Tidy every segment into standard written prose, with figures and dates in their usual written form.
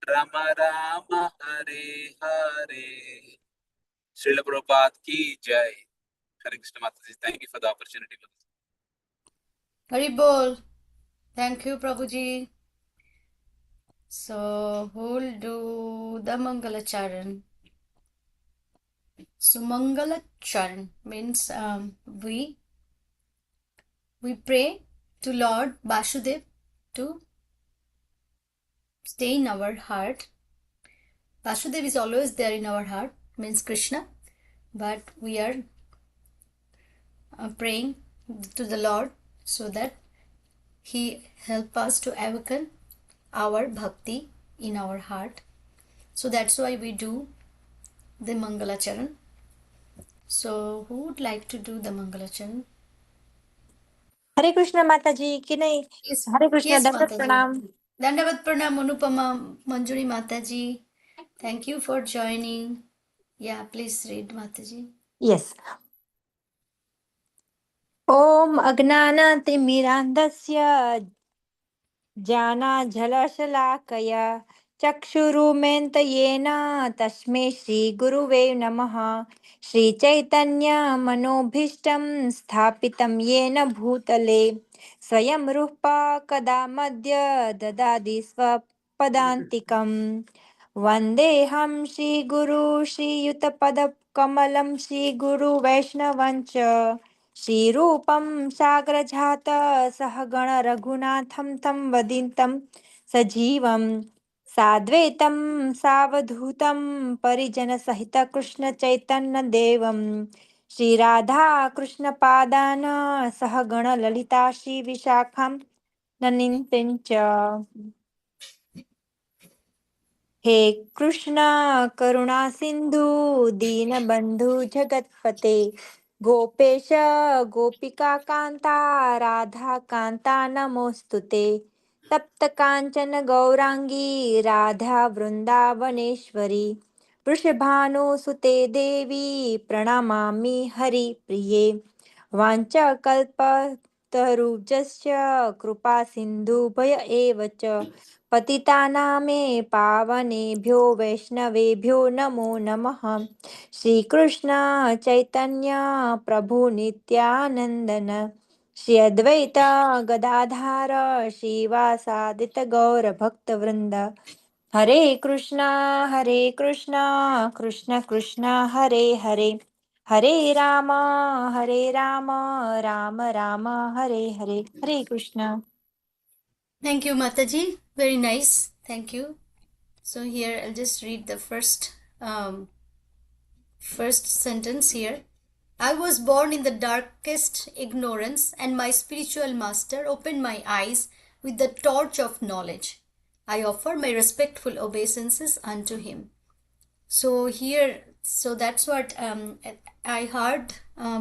Rama Rama Hare Hare. Srila Prabhupada ki jai. Hare Krishna Mataji. Thank you for the opportunity. Hari Bol. Thank you, Prabhuji. So, who'll do the Mangalacharan? So, Mangalacharan means we pray to Lord Vasudev to stay in our heart. Vasudev is always there in our heart, means Krishna, but we are praying to the Lord so that He help us to awaken our bhakti in our heart. So that's why we do the Mangalacharan. So who would like to do the Mangalacharan? हरे कृष्ण माता जी की नहीं Yes, हरे Krishna yes, दंडवत Mataji. प्रणाम Dandavat Pranam Anupama Manjuri Mataji. Thank you for joining. Yeah, please read Mataji. Yes Om अज्ञानतिमिरान्धस्य ज्ञानाञ्जनशलाकया चक्षुरुमेन्तयेन तस्मै श्रीगुरुवे नमः श्रीचैतन्यमनोभीष्टं स्थापितं येन भूतले स्वयं रूपा कदा मध्य ददाति स्वपदान्तिकम् वन्देऽहं श्रीगुरु श्रीयुतपदकमलं श्रीगुरुवैष्णवं च श्रीरूपं साग्रजात सहगण रघुनाथं तं वदितं सजीवं साद्वैतं सावधूतं परिजनसहित कृष्ण चैतन्य देवं श्रीराधा कृष्णपादान सहगण ललिता श्री विशाखां ननिन्तिं च हे कृष्णा करुणा सिंधु दीनबंधु जगतपते गोपेश गोपिका कांता राधा कांता नमोस्तुते तप्त कांचन गौरांगी राधा वृंदावनेश्वरी वृषभानुसुते देवी प्रणमामि हरिप्रिये वाञ्छाकल्पतरुभ्यश्च कृपा सिन्धुभय एव च पतितानामे पावनेभ्यो वैष्णवेभ्यो नमो नमः श्रीकृष्ण चैतन्य प्रभु नित्यानन्दन श्री अद्वैत गदाधार श्रीवासादित गौर भक्तवृंद हरे Krishna Krishna Krishna Hare Hare Hare Ram Ram Ram Hare Hare Hare Krishna Thank you, Mataji. Very nice. Thank you. So here I'll just read the first sentence here. I was born in the darkest ignorance, and my spiritual master opened my eyes with the torch of knowledge. I offer my respectful obeisances unto him. So here, so that's what I heard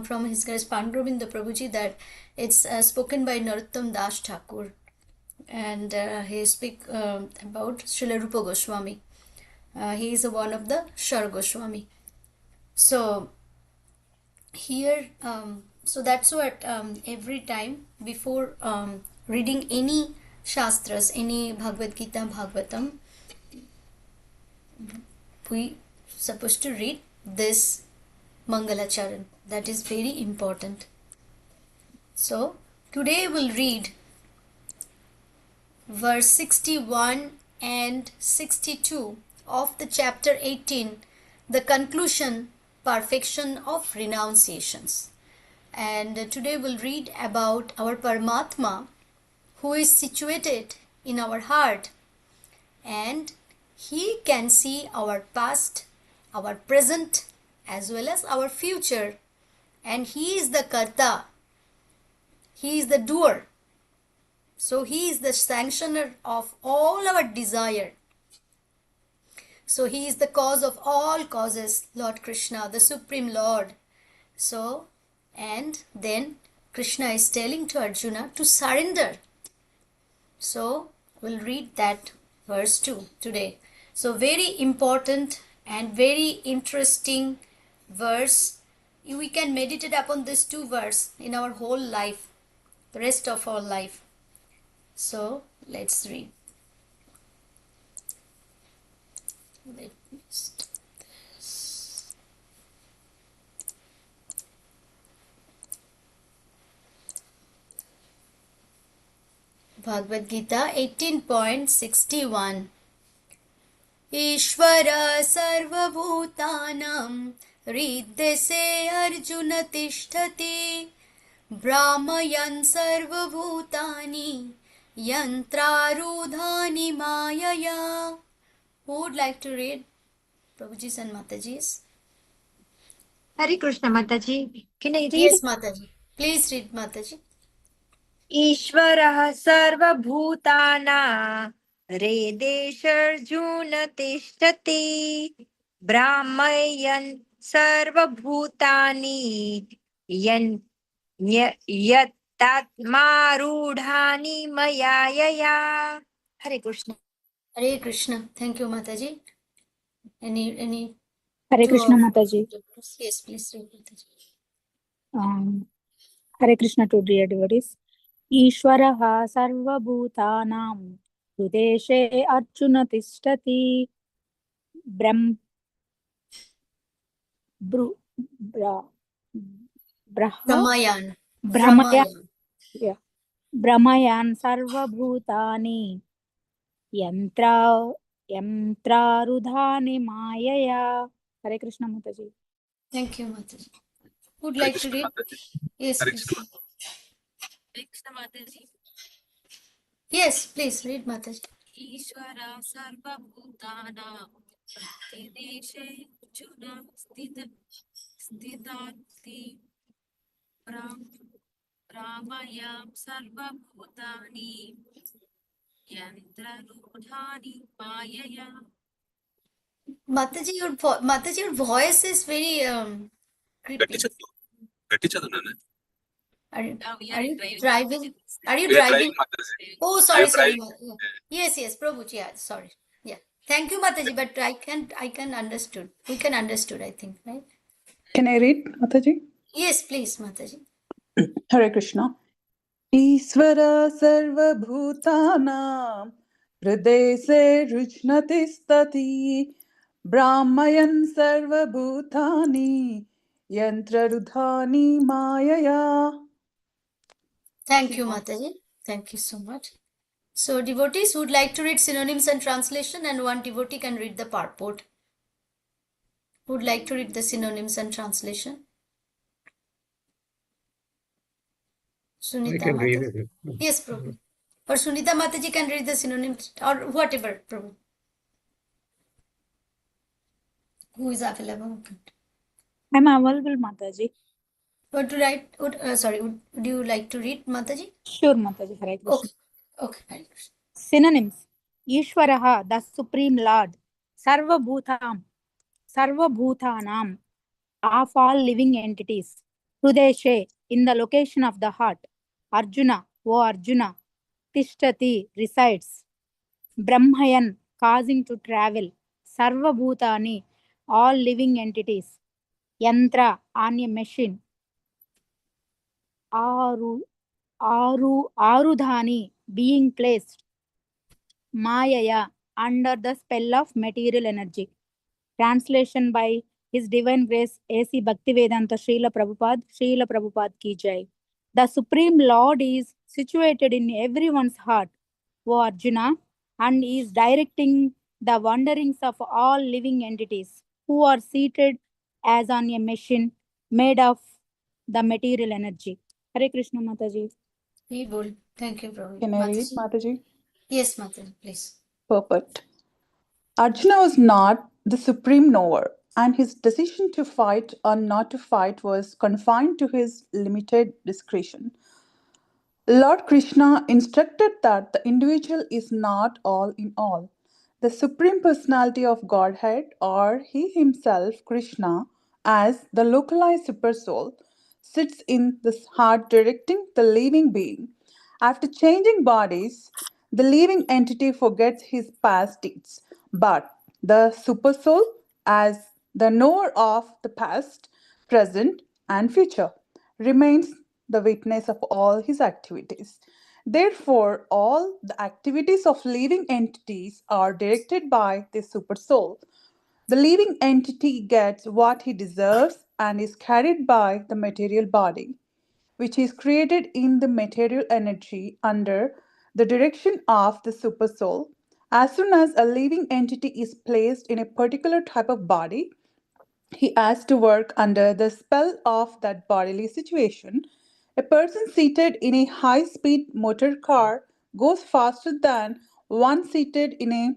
from his guys Pandugovinda Prabhuji, that it's spoken by Narottam Das Thakur, and he speak about Srila Rupa Goswami. He is one of the Shar Goswami. So here, so that's what every time before reading any shastras, any Bhagavad Gita, Bhagavatam, we supposed to read this Mangalacharan. That is very important. So today we'll read verse 61 and 62 of the chapter 18, the conclusion, perfection of renunciations. And today we'll read about our Paramatma, who is situated in our heart, and he can see our past, our present, as well as our future, and he is the Karta, he is the doer. So he is the sanctioner of all our desire. So he is the cause of all causes, Lord Krishna, the Supreme Lord. So, and then Krishna is telling to Arjuna to surrender. So we'll read that verse 2 today. So very important and very interesting verse. We can meditate upon this two verse in our whole life, the rest of our life. So let's read. Let me start. Bhagavad Gita 18.61. ईश्वर सर्वभूतानां हृद्देशे अर्जुन तिष्ठति भ्रामयन् सर्वभूतानि यन्त्रारूढानि मायया. Who would like to read? Prabhuji's and Mataji's. Hare Krishna Mataji. Can I read? Yes, Mataji. Please read, Mataji. ईश्वरः सर्वभूतानां हृदेशर्जुन तिष्ठति ब्राह्मयन् सर्वभूतानि यन् यत्तात्मारूढानि मया यया. हरे Krishna. Hare Krishna. Thank you, Mataji. Any Hare two Krishna of Mataji. yes, please read, Mataji. Hare Krishna to dear devotees. Ishwaraha sarvabhutanam hrideshe arjuna tishtati brahm bru, bra, braha Brahmayan. brahmaya Brahmayan. yeah, brahmayan sarvabhutani yantra yantrarudhani mayaya. Hare Krishna Mataji. Thank you, Mataji. Would Hare like to Krishna read? Mataji. Yes, Hare please. Krishna. Yes, please read, Mataji. ईश्वर सर्वभूतानां हृदेशे अर्जुन स्थिताति रामयां सर्वभूतानि यन्त्ररूढानि मायया. Mataji, your voice is very గట్టి creepy. చదువు గట్టి చదువు నాన్న. Are you driving? Are you We are driving? driving Mataji. Oh, We sorry, are sorry. driving. Yes, Prabhuji. Yeah, sorry. Yeah. Thank you, Mataji. But I can understood. We can understood, I think, right? Can I read, Mataji? Yes, please, Mataji. Hare Krishna. Ishvara sarvabhutanam hridese rujnati stati brahmayan sarvabhutani yantrarudhani mayaya. Thank you, Mataji. Thank you so much. So, devotees who would like to read synonyms and translation, and one devotee can read the purport. Who would like to read the synonyms and translation? Sunita I can read Mataji. it. Yes, Prabhu. Or Sunita Mataji can read the synonyms or whatever, Prabhu. Who is available? I'm available Mataji. What to write? Would you like to read, Mataji? Sure Mataji. Hare Krishna. Okay. Okay, Hare Krishna. Synonyms. Ishwaraha, the Supreme Lord. Sarvabhutanam, of all living entities. Hrudeshe, in the location of the heart. Arjuna, O Arjuna. Tishtati, resides. Brahmayan, causing to travel. Sarvabhutani, all living entities. Yantra, on a machine. Arudhani, being placed. Mayaya, under the spell of material energy. Translation by His Divine Grace A.C. Bhaktivedanta Srila Prabhupada ki jai. The Supreme Lord is situated in everyone's heart, O Arjuna, and is directing the wanderings of all living entities who are seated as on a machine made of the material energy. Hare Krishna Mataji. Thank you, Prabhu. Can I read, Mataji? Yes, Mataji, please. Perfect. Arjuna was not the supreme knower, and his decision to fight or not to fight was confined to his limited discretion. Lord Krishna instructed that the individual is not all in all. The Supreme Personality of Godhead, or He Himself, Krishna, as the localized Supersoul, sits in the heart directing the living being. After changing bodies, the living entity forgets his past deeds, but the Supersoul, as the knower of the past, present, and future, remains the witness of all his activities. Therefore, all the activities of living entities are directed by the supersoul. The living entity gets what he deserves and is carried by the material body, which is created in the material energy under the direction of the supersoul. As soon as a living entity is placed in a particular type of body, he has to work under the spell of that bodily situation. A person seated in a high speed motor car goes faster than one seated in a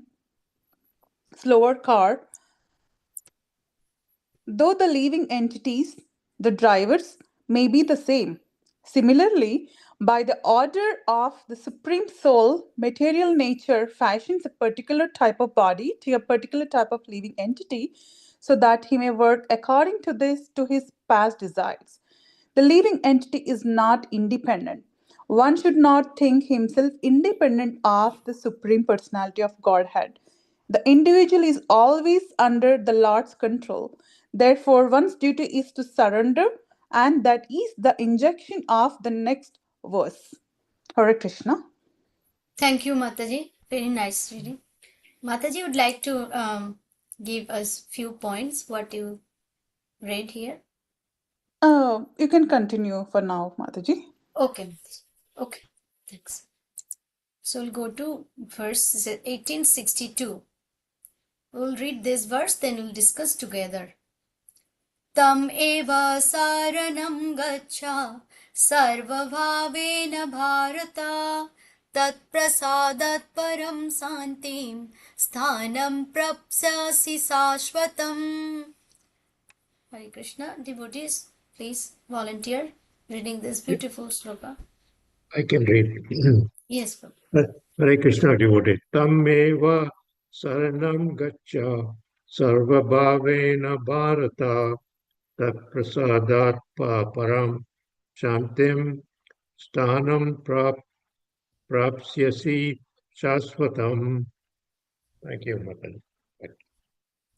slower car, though the living entities, the drivers, may be the same. Similarly, by the order of the Supreme Soul, material nature fashions a particular type of body to a particular type of living entity so that he may work according to this to his past desires. The living entity is not independent. One should not think himself independent of the Supreme Personality of Godhead. The individual is always under the Lord's control. Therefore, one's duty is to surrender, and that is the injection of the next verse. Hare Krishna. Thank you, Mataji. Very nice reading. Mataji would like to give us few points what you read here. You can continue for now, Mataji. Okay, Mataji. Okay, thanks. So we'll go to verse 1862. We'll read this verse, then we'll discuss together. Tam eva saranam gaccha sarvabhavena bharata tat prasadat param santim sthanam prapsyasi sashvatam. Hare Krishna. Devotees, please volunteer reading this beautiful sloka. I can read. Yes, Prabhu. Hare Krishna devotee. Tameva saranam gaccha sarvabhavena bharata tat prasadat param shantim sthanam prapsyasi shasvatam. Thank you, Matan.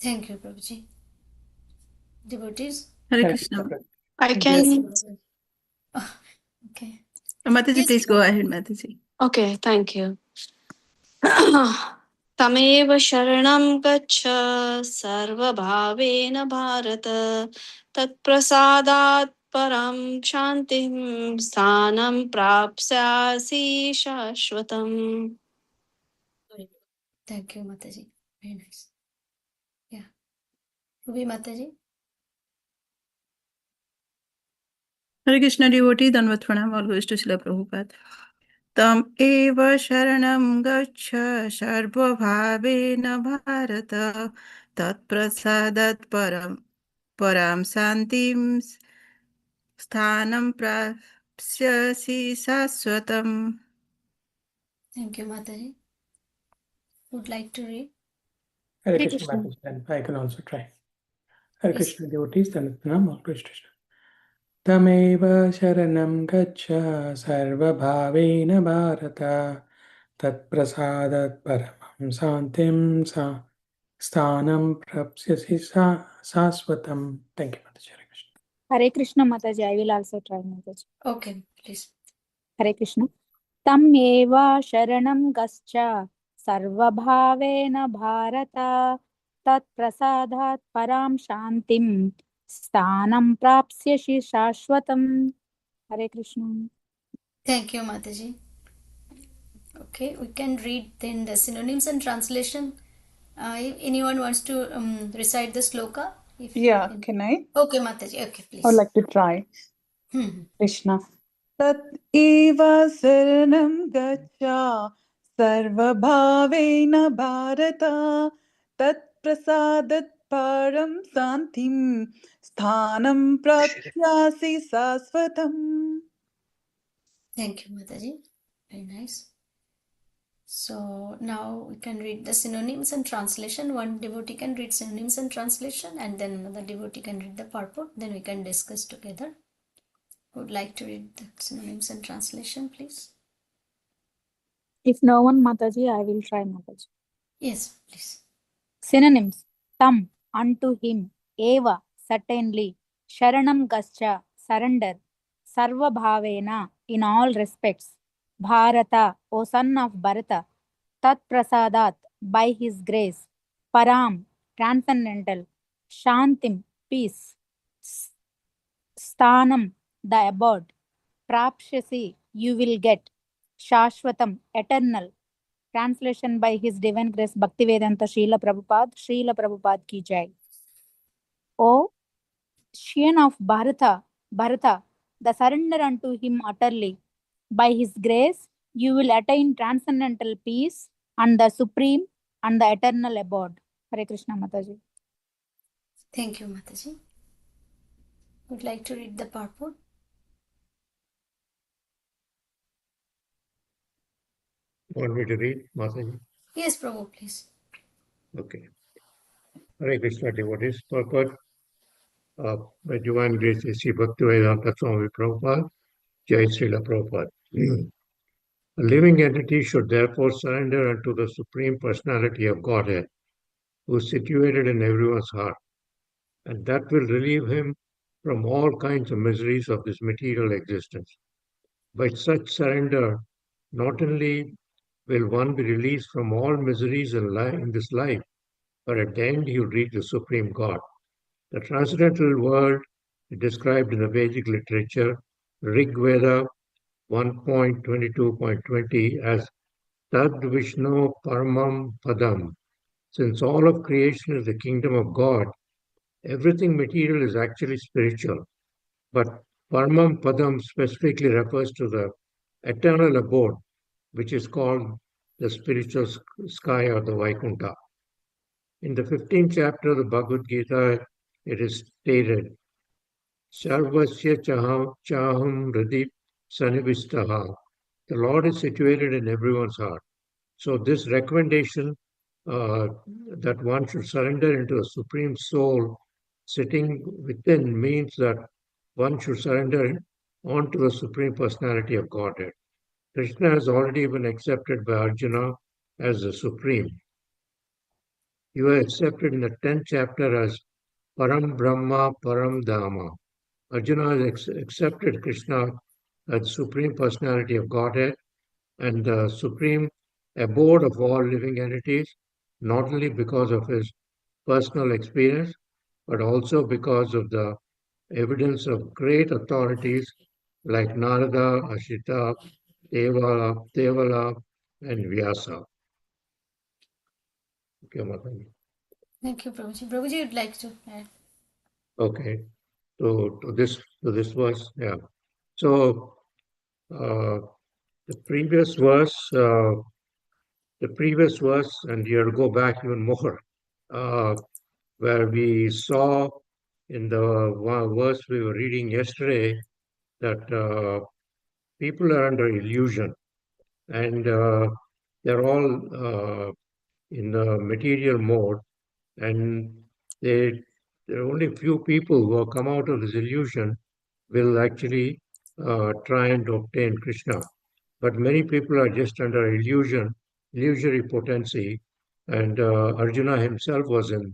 Thank you, Prabhuji. Devotees? Hare Krishna. I Yes, can. Prabhuji. Okay. Mataji, Yes, please go ahead, Mataji. Okay, thank you. तमेव शरणं गच्छ सर्वभावेन भारत तत्प्रसादात् परं शान्तिं स्थानं प्राप्स्यासि शाश्वतम्. Thank you, Mataji. Very nice. Yeah. Ruby Mataji? Hare Krishna devotee, Danvat Pranam, all goes to Srila Prabhupada. Tam eva sharanam gaccha sarva bhavena bharata tat prasadat param santim sthanam prapsyasi saswatam. Thank you, Mataji. Would like to read? Hare Hare Krishna, Krishna. Mataji, and I can also try. Hare Yes. Krishna devotees, Tanatranam, all Krishna. Tameva sharanam gaccha sarvabhavena bharata tat prasadat paramam santim sthanam prapsyasi saswatam. Thank you, Mataji. Hare Krishna. Hare Krishna Mataji, I will also try Mataji. Okay, please. Hare Krishna. Tam eva sharanam gascha sarvabhavena bharata tat prasadat param shantim sthanam prapsyashi shashwatam. Hare Krishna. Thank you, Mataji. Okay, we can read then the synonyms and translation. If anyone wants to recite the sloka? Yeah, can I? Okay, Mataji. Okay, I would please. like to try. Hmm. Krishna. Tat eva saranam gaccha sarvabhavena bharata tat prasadat param santim sthanam prapyasi sasvatam. Thank you, Mataji. Very nice. So now we can read the synonyms and translation. One devotee can read synonyms and translation, and then another devotee can read the purport. Then we can discuss together. Would like to read the synonyms and translation, please? If no one Mataji, I will try Mataji. Yes, please. Synonyms. Tam, unto him. Eva, certainly. Sharanam gascha, surrender. Sarva bhavena, in all respects. Bharata, O son of Bharata, Tat Prasadat, by his grace, Param, transcendental, Shantim, peace, Sthanam, the abode, Prapshasi, you will get, Shashwatam, eternal. Translation by His Divine Grace Bhaktivedanta Srila Prabhupada ki jai. O Scion of Bharata, the surrender unto him utterly. By his grace, you will attain transcendental peace and the supreme and the eternal abode. Hare Krishna Mataji. Thank you, Mataji. Would like to read the purport? Want me to read, Mataji? Yes, Prabhu, please. Okay. Hare Krishna devotees, purport by Divine Grace A.C. Bhaktivedanta Swami Prabhupada, Jai Srila Prabhupada. A living entity should therefore surrender unto the Supreme Personality of Godhead, who is situated in everyone's heart, and that will relieve him from all kinds of miseries of this material existence. By such surrender, not only will one be released from all miseries in this life, but at the end he will reach the Supreme God. The transcendental world is described in the Vedic literature, Rig Veda 1.22.20, as Tad Vishnu Paramam Padam. Since all of creation is the kingdom of God, everything material is actually spiritual. But Paramam Padam specifically refers to the eternal abode, which is called the spiritual sky or the Vaikuntha. In the 15th chapter of the Bhagavad Gita, it is stated, Sarvasya chaham hridhi sanivistaha. The Lord is situated in everyone's heart. So this recommendation that one should surrender into the Supreme Soul sitting within means that one should surrender onto the Supreme Personality of Godhead. Krishna has already been accepted by Arjuna as the Supreme. You are accepted in the 10th chapter as Param Brahma Param Dhamma. Arjuna has accepted Krishna as Supreme Personality of Godhead and the supreme abode of all living entities, not only because of his personal experience, but also because of the evidence of great authorities like Narada, Ashita, Devala, and Vyasa. Okay, Mataji. Thank you, Prabhuji. Prabhuji, you'd like to add? Okay, to this verse, yeah. So the previous verse, and you'll go back even more, where we saw in the verse we were reading yesterday that people are under illusion and they're all in the material mode, and they there are only few people who have come out of this illusion will actually try and obtain Krishna. But many people are just under illusory potency, and Arjuna himself was in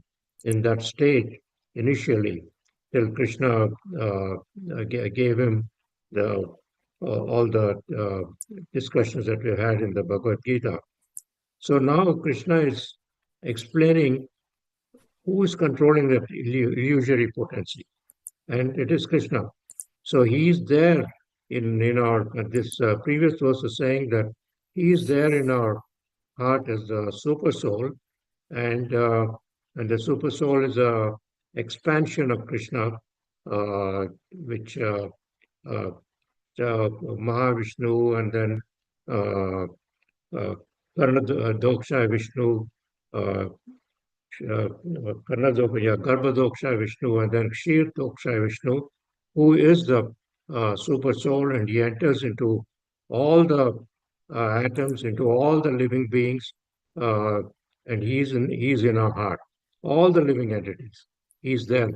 that state initially, till Krishna gave him the all the discussions that we had in the Bhagavad Gita. So now Krishna is explaining who is controlling that illusory potency, and it is Krishna. So he is there in our this previous verse is saying that he is there in our heart as the super soul, and the super soul is a expansion of Krishna, which uh, Mahavishnu and then uh, Doksha Vishnu, uh, Garbhodoksha Vishnu, and then Kshir Doksha Vishnu, who is the super soul, and he enters into all the atoms, into all the living beings, uh, and he's in our heart, all the living entities. He's there.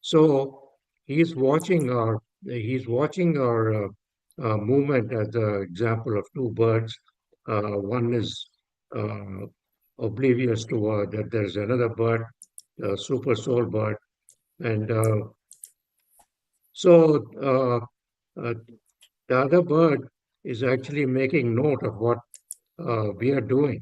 So movement as the example of two birds. One is oblivious to that there's another bird, a super soul bird, and so the other bird is actually making note of what we are doing,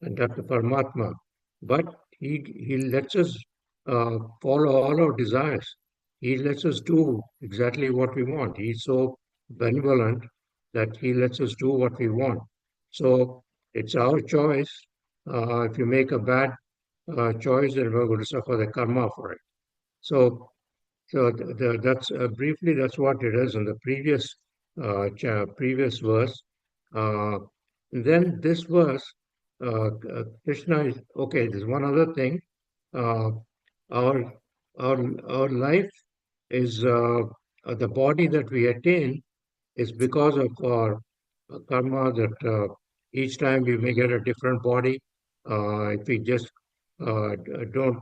and that's the Paramatma. But he lets us follow all our desires. He lets us do exactly what we want. He's so benevolent that he lets us do what we want. So it's our choice. If you make a bad choice, then we're going to suffer the karma for it. So that's briefly that's what it is in the previous verse. Uh, and then this verse, Krishna is okay. There's one other thing. Uh, our our life is the body that we attain is because of our karma that each time we may get a different body. If we just don't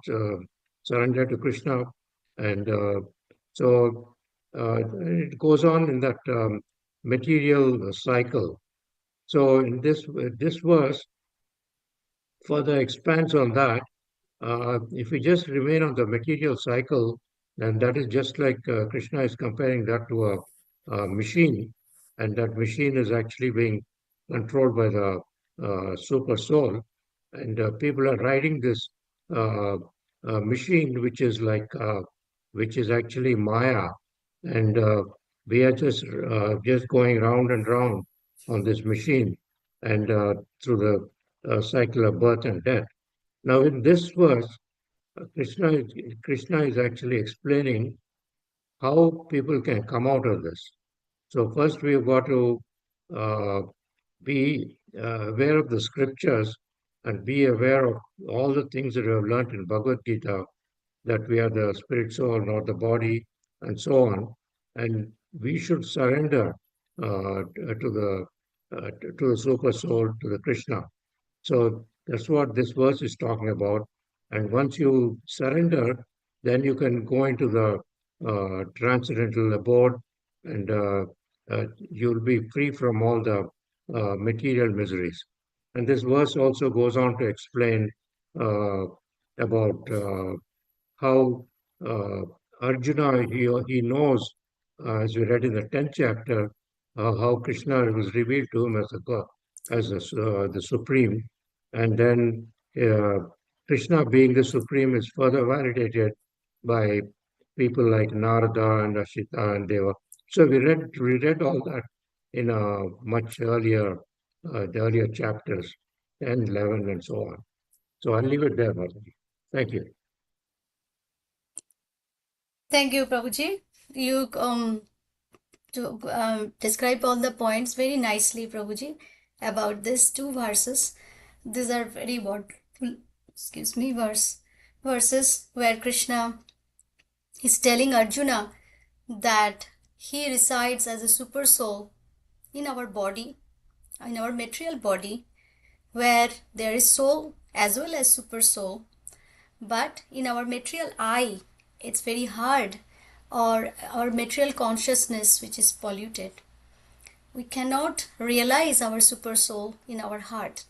surrender to Krishna, and so it goes on in that material cycle. So in this verse further expands on that. If we just remain on the material cycle, then that is just like Krishna is comparing that to a machine, and that machine is actually being controlled by the super soul, and people are riding this uh, machine, which is actually Maya, and we are just going round and round on this machine, and through the cycle of birth and death. Now, in this verse, Krishna is actually explaining how people can come out of this. So first, we've got to uh, be aware of the scriptures and be aware of all the things that we have learned in Bhagavad Gita, that we are the spirit soul, not the body, and so on. And we should surrender to the super soul, to the Krishna. So that's what this verse is talking about. And once you surrender, then you can go into the transcendental abode, and you'll be free from all the material miseries. And this verse also goes on to explain uh, about how uh, Arjuna, he knows, as we read in the 10th chapter, how Krishna was revealed to him as a God, as the Supreme. And then Krishna, being the Supreme, is further validated by people like Narada and Ashita and Deva. So we read all that in a much earlier, the earlier chapters, 10, 11, and so on. So I'll leave it there, Bharati. Thank you. Thank you, Prabhuji. You describe all the points very nicely, Prabhuji, about these two verses. These are very wonderful, excuse me, verses where Krishna is telling Arjuna that he resides as a super soul in our body, in our material body, where there is soul as well as super soul. But in our material eye, it's very hard, or our material consciousness, which is polluted. We cannot realize our super soul in our heart.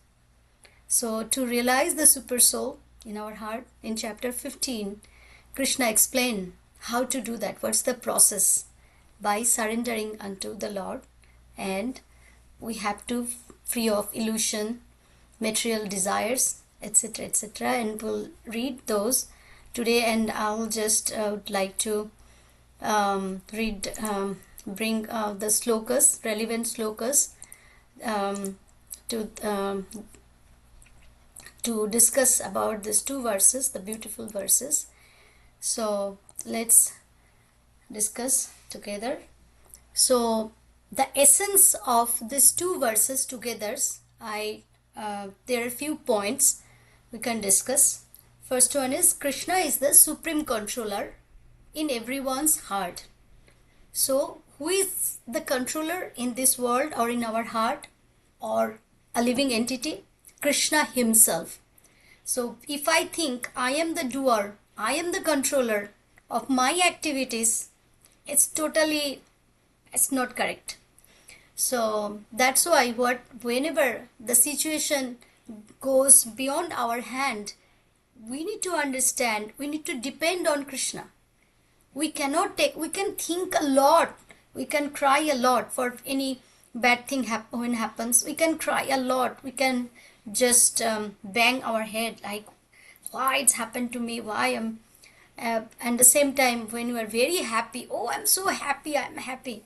So, to realize the super soul in our heart, in chapter 15, Krishna explained how to do that. What's the process? By surrendering unto the Lord, and we have to free of illusion, material desires, etc., etc. And we'll read those today. And I'll just would like to bring the slokas, relevant slokas, um, to to discuss about these two verses, the beautiful verses. So let's discuss together. So the essence of these two verses together, there are a few points we can discuss. First one is Krishna is the supreme controller in everyone's heart. So who is the controller in this world or in our heart or a living entity? Krishna himself. So if I think I am the doer, I am the controller of my activities, it's not correct. So that's why whenever the situation goes beyond our hand, we need to understand, we need to depend on Krishna. We can think a lot, we can cry a lot for any bad thing when happens, we can cry a lot. We can just bang our head like, why it's happened to me? Why am and the same time when you are very happy, oh, I'm so happy, I'm happy.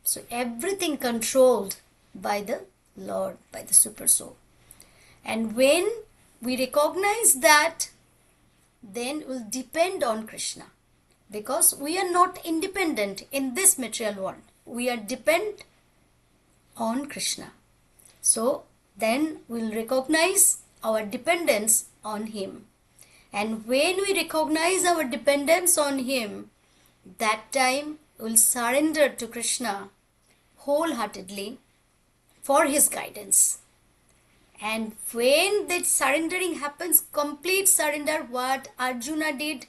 So everything controlled by the Lord, by the super soul. And when we recognize that, then we'll depend on Krishna, because we are not independent in this material world. We are dependent on Krishna. So then we'll recognize our dependence on Him. And when we recognize our dependence on Him, that time we'll surrender to Krishna wholeheartedly for His guidance. And when that surrendering happens, complete surrender, what Arjuna did,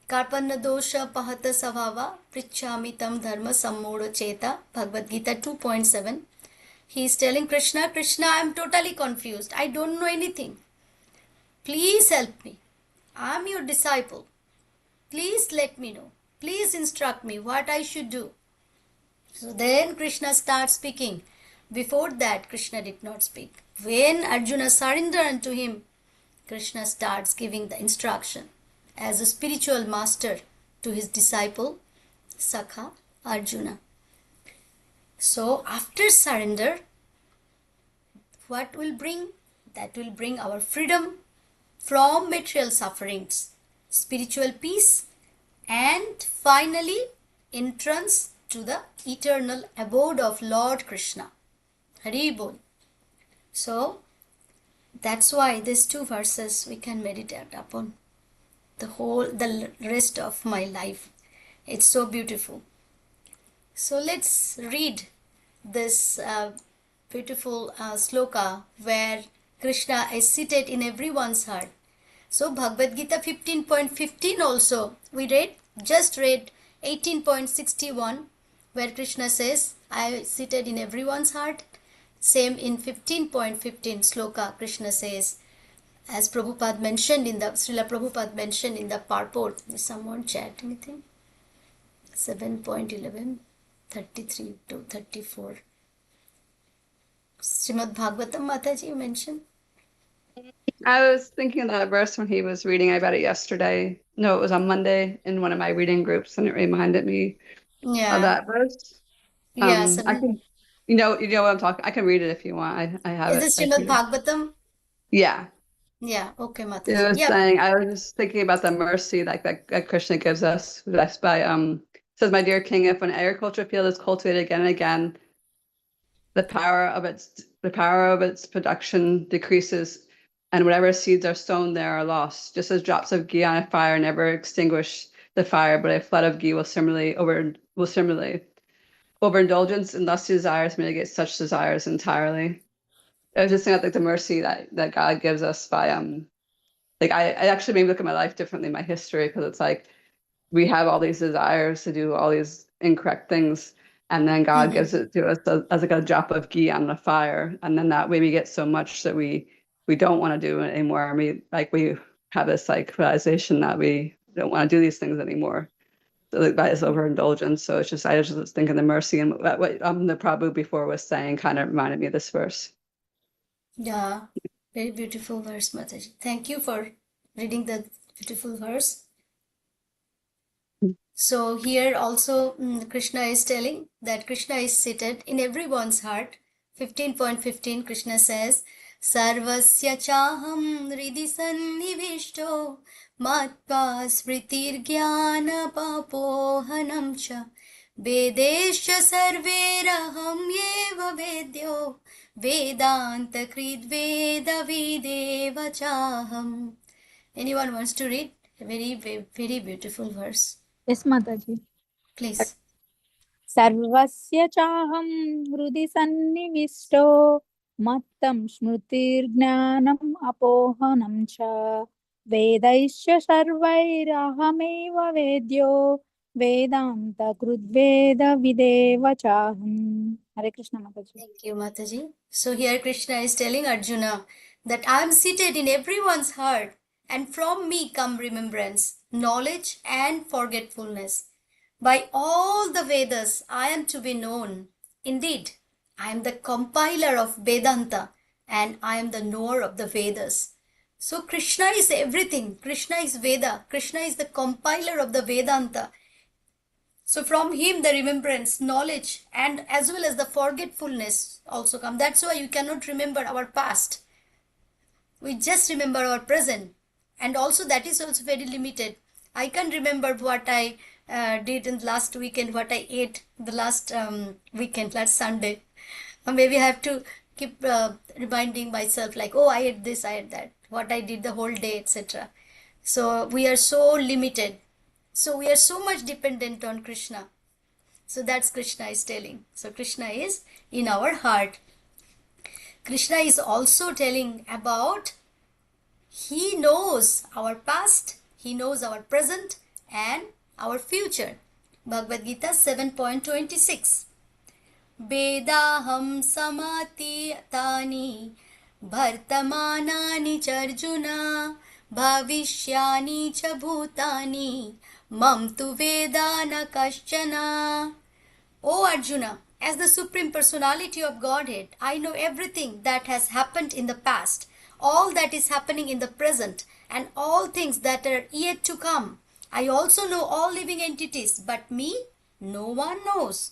Karpanna dosha pahata savava prichami tam dharma sammoda cheta, Bhagavad Gita 2.7. He is telling Krishna, Krishna, I am totally confused. I don't know anything. Please help me. I am your disciple. Please let me know. Please instruct me what I should do. So then Krishna starts speaking. Before that, Krishna did not speak. When Arjuna surrendered unto him, Krishna starts giving the instruction as a spiritual master to his disciple, Sakha Arjuna. So after surrender, what will bring? That will bring our freedom from material sufferings, spiritual peace, and finally entrance to the eternal abode of Lord Krishna. Hari Bol. So that's why these two verses we can meditate upon the rest of my life. It's so beautiful. So let's read this beautiful sloka where Krishna is seated in everyone's heart. So Bhagavad Gita 15.15 also we just read 18.61 where Krishna says, I seated in everyone's heart. Same in 15.15 sloka, Krishna says, as Prabhupada mentioned in the Srila Prabhupada mentioned in the purport. Is someone chat anything? 7.11, 33 to 34. Srimad Bhagavatam, Mataji, you mentioned? I was thinking of that verse when he was reading. I read it yesterday. No, it was on Monday in one of my reading groups, and it reminded me of Yeah. that verse. Yeah, I 7. can, you know what I'm talking. I can read it if you want. I have Is it this right Srimad here. Bhagavatam? Yeah, Yeah, okay, it Mataji. was Yep. saying. I was just thinking about the mercy that Krishna gives us. That's by it says, "My dear king, if an agriculture field is cultivated again and again, the power of its production decreases, and whatever seeds are sown there are lost. Just as drops of ghee on a fire never extinguish the fire, but a flood of ghee will similarly overindulgence and lusty desires mitigate such desires entirely." I was just thinking about like the mercy that God gives us by like I actually made me look at my life differently, my history, because it's like we have all these desires to do all these incorrect things, and then God Mm-hmm. gives it to us as like a drop of ghee on the fire, and then that way we get so much that we don't want to do it anymore. I mean, like we have this like realization that we don't want to do these things anymore. So like that is overindulgence. So it's just I was just thinking the mercy and what the Prabhu before was saying kind of reminded me of this verse. Yeah, very beautiful verse, Mataji. Thank you for reading the beautiful verse. So here also Krishna is telling that Krishna is seated in everyone's heart. 15.15 Krishna says, Sarvasya chaham hridi sannivishto matva smritir jnana papohanam cha vedescha sarveraham yeva vedyo vedanta krid veda videva chaham. Anyone wants to read? A very beautiful verse. Yes, Mataji. Please. सर्वस्य चाहं हृदि सन्निविष्टो मत्तं स्मृतिर्ज्ञानम् अपोहनं च वेदैश्च सर्वैरहमेव वेद्यो वेदान्तकृद्वेदविदेव चाहम्. हरे कृष्ण माताजी. Thank you, Mataji. So here Krishna is telling Arjuna that I am seated in everyone's heart, and from me come remembrance, knowledge, and forgetfulness. By all the Vedas I am to be known. Indeed, I am the compiler of Vedanta and I am the knower of the Vedas. So Krishna is everything. Krishna is Veda. Krishna is the compiler of the Vedanta. So from him the remembrance, knowledge, and as well as the forgetfulness also come. That's why you cannot remember our past. We just remember our present. And also that is also very limited. I can't remember what I did in the last weekend, what I ate the last weekend, last Sunday. Or maybe I have to keep reminding myself like, oh, I ate this, I ate that, what I did the whole day, etc. So we are so limited. So we are so much dependent on Krishna. So that's Krishna is telling. So Krishna is in our heart. Krishna is also telling about he knows our past, he knows our present and our future. Bhagavad Gita 7.26. Vedaham samatiyatani bhartamanani charjuna bhavishyani cha bhutani mam tu vedana kaschana. O Arjuna, as the Supreme Personality of Godhead, I know everything that has happened in the past, all that is happening in the present, and all things that are yet to come. I also know all living entities, but me, no one knows.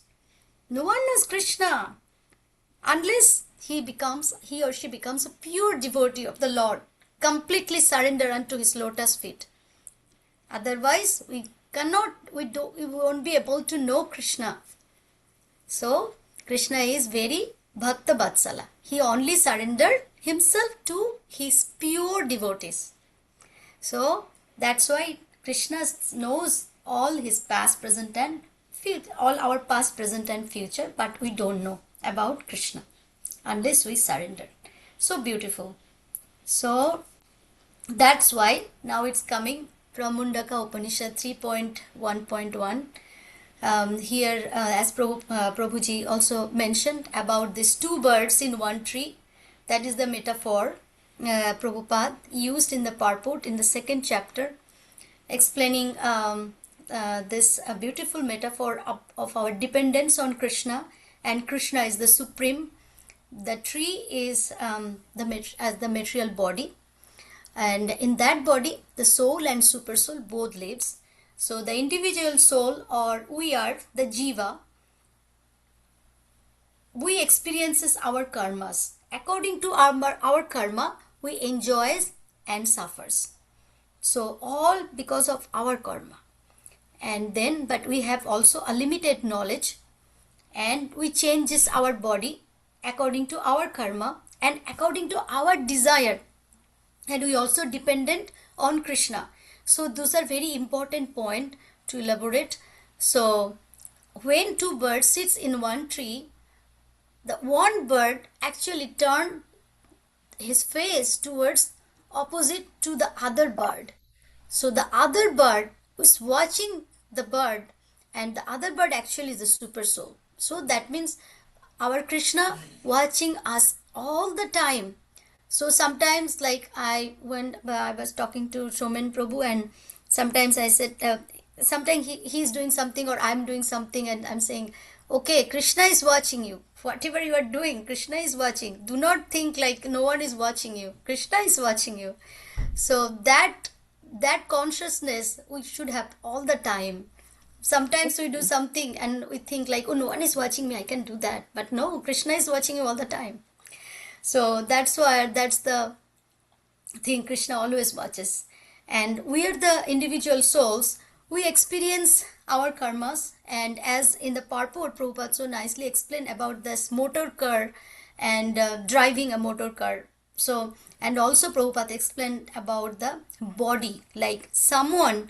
No one knows Krishna unless he or she becomes a pure devotee of the Lord, completely surrender unto his lotus feet. Otherwise, we won't be able to know Krishna. So, Krishna is very Bhakta Vatsala. He only surrendered himself to his pure devotees. So, that's why Krishna knows all his past, present and future, all our past, present and future, but we don't know about Krishna unless we surrender. So beautiful. So, that's why now it's coming from Mundaka Upanishad 3.1.1. Here, as Prabhuji also mentioned about these two birds in one tree, that is the metaphor Prabhupada used in the purport in the second chapter, explaining this beautiful metaphor of our dependence on Krishna, and Krishna is the supreme. The tree is as the material body, and in that body the soul and super soul both lives. So the individual soul, or we are the jiva, we experiences our karmas. According to our karma, we enjoys and suffers. So all because of our karma. And then, but we have also a limited knowledge, and we changes our body according to our karma and according to our desire, and we also dependent on Krishna. So those are very important point to elaborate. So when two birds sits in one tree, the one bird actually turn his face towards opposite to the other bird. So the other bird is watching the bird, and the other bird actually is the super soul. So that means our Krishna watching us all the time. So sometimes, like when I was talking to Shomen Prabhu, and sometimes I said, sometimes he's doing something or I'm doing something, and I'm saying, okay, Krishna is watching you. Whatever you are doing, Krishna is watching. Do not think like no one is watching you. Krishna is watching you. So that consciousness we should have all the time. Sometimes we do something and we think like, oh, no one is watching me, I can do that. But no, Krishna is watching you all the time. So that's why, that's the thing, Krishna always watches. And we are the individual souls. We experience our karmas, and as in the purport, Prabhupada so nicely explained about this motor car and driving a motor car. So, and also Prabhupada explained about the body, like someone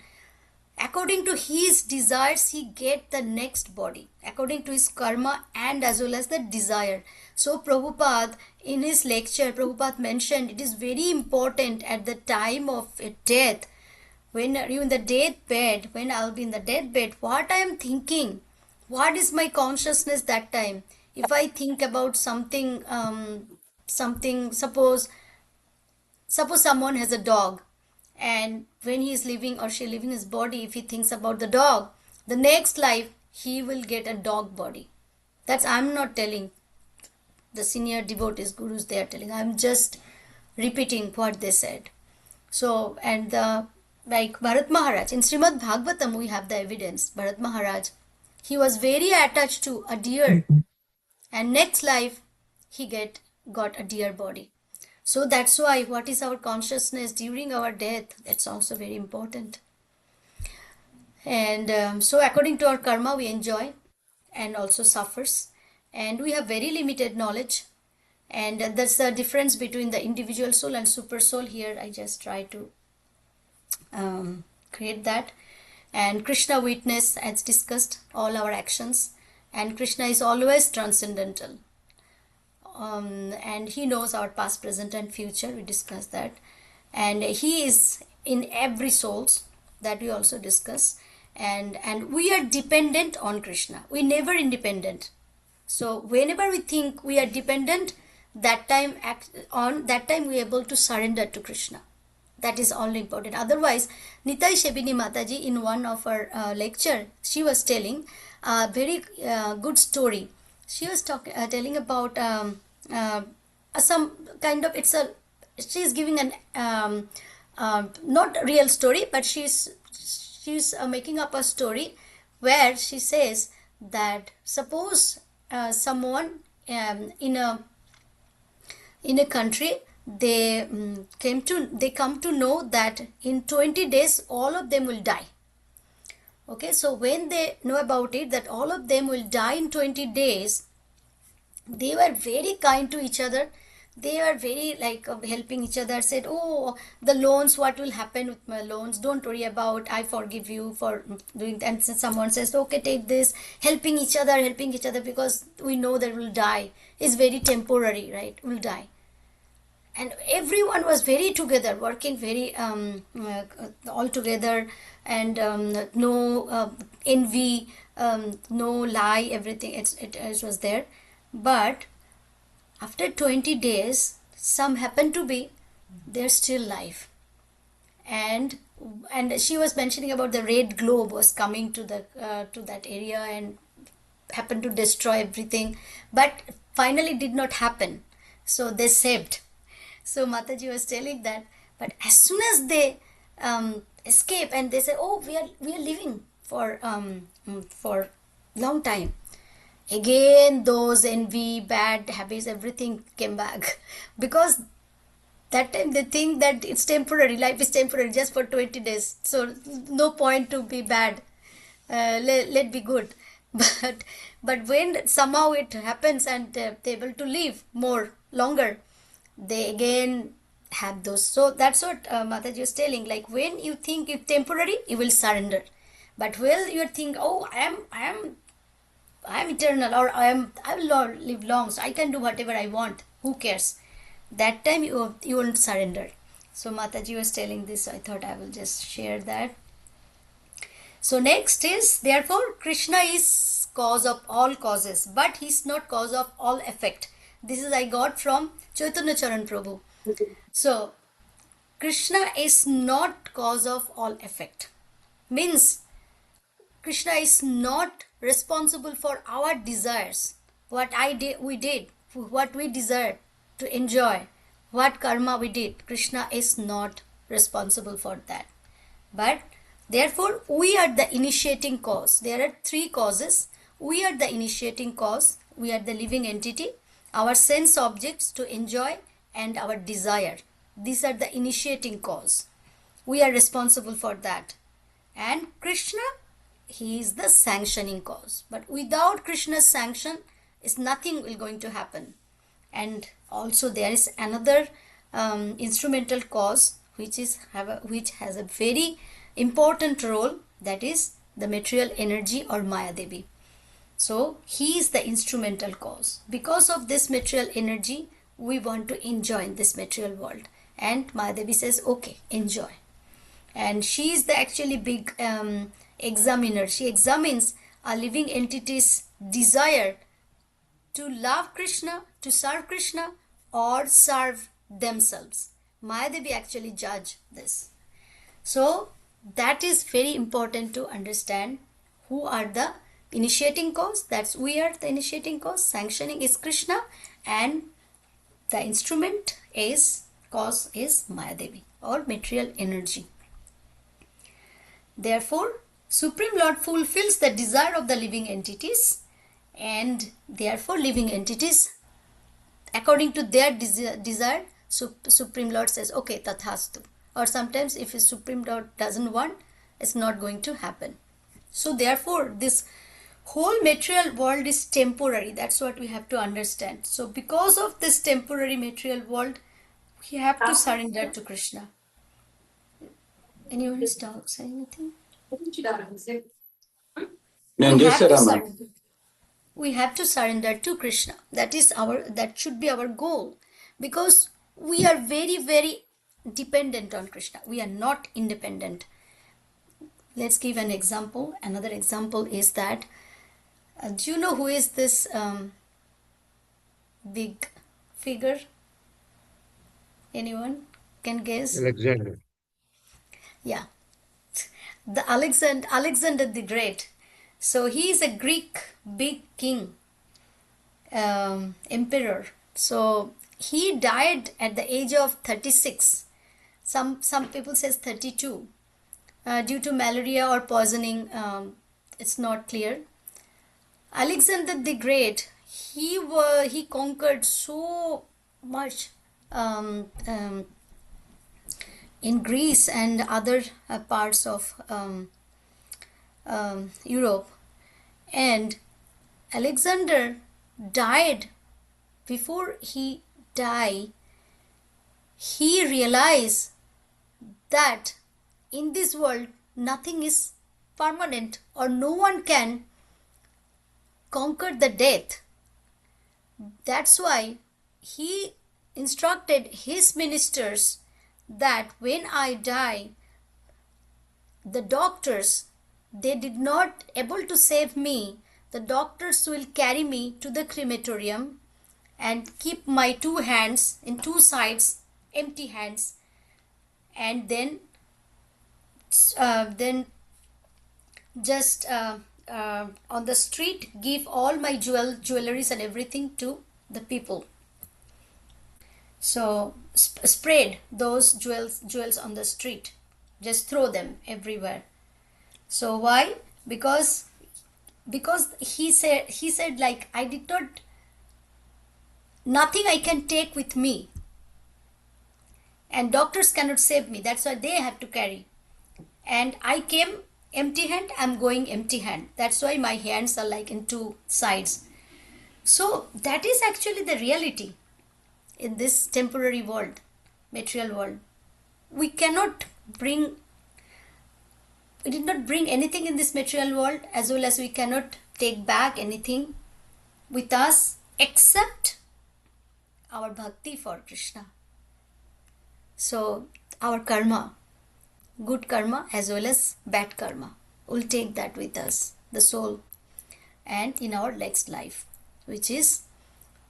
according to his desires he get the next body according to his karma and as well as the desire. So Prabhupada in his lecture, Prabhupada mentioned it is very important at the time of death, when you in the deathbed, when I'll be in the deathbed, what I am thinking, what is my consciousness that time. If I think about something, suppose someone has a dog, and when he is living or she living his body, if he thinks about the dog, the next life he will get a dog body. That's I'm not telling, the senior devotees, gurus, they are telling. I'm just repeating what they said. So, and like Bharat Maharaj, in Srimad Bhagavatam, we have the evidence. Bharat Maharaj, he was very attached to a deer, and next life, he got a deer body. So that's why what is our consciousness during our death, that's also very important. And so according to our karma, we enjoy and also suffers, and we have very limited knowledge, and that's the difference between the individual soul and super soul. Here I just try to create that. And Krishna witness, as discussed, all our actions, and Krishna is always transcendental, and he knows our past, present and future. We discussed that. And he is in every souls, that we also discuss. And we are dependent on Krishna, we never independent. So whenever we think we are dependent, that time we are able to surrender to Krishna. That is all important. Otherwise, Nitai Shebini Mataji, in one of her lecture, she was telling a very good story. She was telling about some kind of, she is giving an not real story, but she's making up a story where she says that suppose someone in a country, they come to know that in 20 days all of them will die. Okay, so when they know about it, that all of them will die in 20 days, they were very kind to each other. They were very like helping each other, said, oh, the loans, what will happen with my loans, don't worry about, I forgive you for doing that. And someone says, okay, take this, helping each other, because we know that we'll die, is very temporary, right, we'll die. And everyone was very together, working very all together, and no envy, no lie, everything, it was there. But after 20 days, some happen to be, they're still alive. And she was mentioning about the red globe was coming to that area and happened to destroy everything, but finally did not happen. So they saved. So Mataji was telling that, but as soon as they escape and they say, oh, we are living for long time, again those envy, bad habits, everything came back. Because that time they think that it's temporary, life is temporary, just for 20 days, so no point to be bad, let be good. But when somehow it happens and they're able to live longer, they again have those. So that's what Mataji was telling, like when you think it's temporary, you will surrender. But when you think, oh, I am eternal, or I will live long, so I can do whatever I want, who cares, that time you won't surrender. So Mataji was telling this, so I thought I will just share that. So next is, therefore Krishna is cause of all causes, but he is not cause of all effect. This is I got from Chaitanya Charan Prabhu. So Krishna is not cause of all effect, means Krishna is not responsible for our desires, what we did, what we desired to enjoy, what karma we did. Krishna is not responsible for that. But therefore, we are the initiating cause. There are three causes. We are the initiating cause. We are the living entity. Our sense objects to enjoy and our desire. These are the initiating cause. We are responsible for that. And Krishna, he is the sanctioning cause. But without Krishna's sanction, is nothing will going to happen. And also there is another instrumental cause which has a very important role, that is the material energy or Maya Devi. So he is the instrumental cause. Because of this material energy, we want to enjoy in this material world. And Maya Devi says, okay, enjoy. And she is the actually big examiner. She examines a living entity's desire to love Krishna, to serve Krishna, or serve themselves. Maya Devi actually judge this. So that is very important to understand who are the initiating cause. That's we are the initiating cause. Sanctioning is Krishna, and the instrument is cause is Maya Devi or material energy. Therefore, Supreme Lord fulfills the desire of the living entities, and therefore living entities, according to their desire, Supreme Lord says, okay, tathastu. Or sometimes if his Supreme Lord doesn't want, it's not going to happen. So therefore, this whole material world is temporary. That's what we have to understand. So because of this temporary material world, we have to surrender to Krishna. Anyone is saying anything? నేను We have to చేశారమ్మా surrender. We have to surrender to Krishna. That should be our goal, because we are very, very dependent on Krishna. We are not independent. Let's give an example. Another example is that do you know who is this big figure? Anyone can guess? Alexander. Yeah, the Alexander the Great. So he is a Greek big king, emperor. So he died at the age of 36. Some people says 32 due to malaria or poisoning. It's not clear. Alexander the Great, he conquered so much in Greece and other parts of Europe, and Alexander died. Before he died, he realized that in this world nothing is permanent, or no one can conquer the death. That's why he instructed his ministers that when I die, the doctors, they did not able to save me. The doctors will carry me to the crematorium and keep my two hands in two sides, empty hands, and then just on the street give all my jewelries and everything to the people. So spread those jewels on the street, just throw them everywhere. So why? Because he said like, I did not, nothing I can take with me, and doctors cannot save me. That's why they have to carry, and I came empty hand, I'm going empty hand. That's why my hands are like in two sides. So that is actually the reality in this temporary world, material world. We did not bring anything in this material world, as well as we cannot take back anything with us except our bhakti for Krishna. So our karma, good karma as well as bad karma, we'll take that with us, the soul, and in our next life, which is